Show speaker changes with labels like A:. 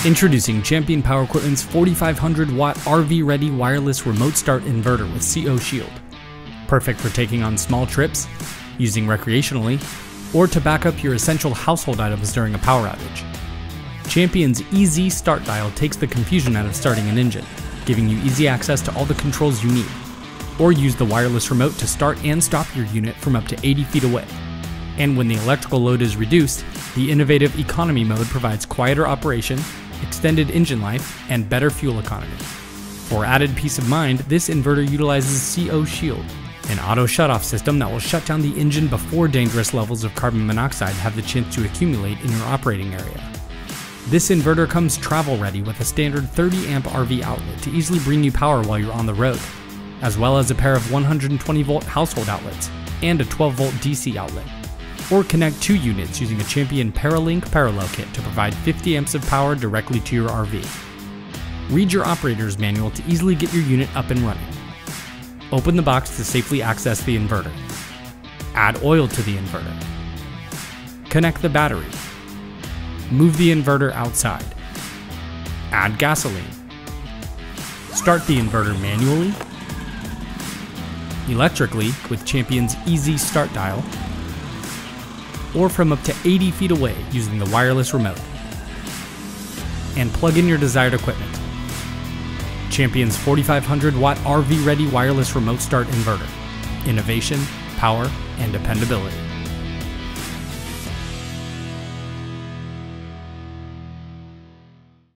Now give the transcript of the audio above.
A: Introducing Champion Power Equipment's 4500 watt RV ready wireless remote start inverter with CO Shield. Perfect for taking on small trips, using recreationally, or to back up your essential household items during a power outage. Champion's EZ Start Dial takes the confusion out of starting an engine, giving you easy access to all the controls you need. Or use the wireless remote to start and stop your unit from up to 80 feet away. And when the electrical load is reduced, the innovative economy mode provides quieter operation, extended engine life, and better fuel economy. For added peace of mind, this inverter utilizes CO Shield, an auto shutoff system that will shut down the engine before dangerous levels of carbon monoxide have the chance to accumulate in your operating area. This inverter comes travel ready with a standard 30 amp RV outlet to easily bring you power while you're on the road, as well as a pair of 120 volt household outlets and a 12 volt DC outlet. Or connect 2 units using a Champion Paralink parallel kit to provide 50 amps of power directly to your RV. Read your operator's manual to easily get your unit up and running. Open the box to safely access the inverter. Add oil to the inverter. Connect the battery. Move the inverter outside. Add gasoline. Start the inverter manually, electrically with Champion's EZ Start Dial, or from up to 80 feet away using the wireless remote. And plug in your desired equipment. Champion's 4500 watt RV ready wireless remote start inverter. Innovation, power, and dependability.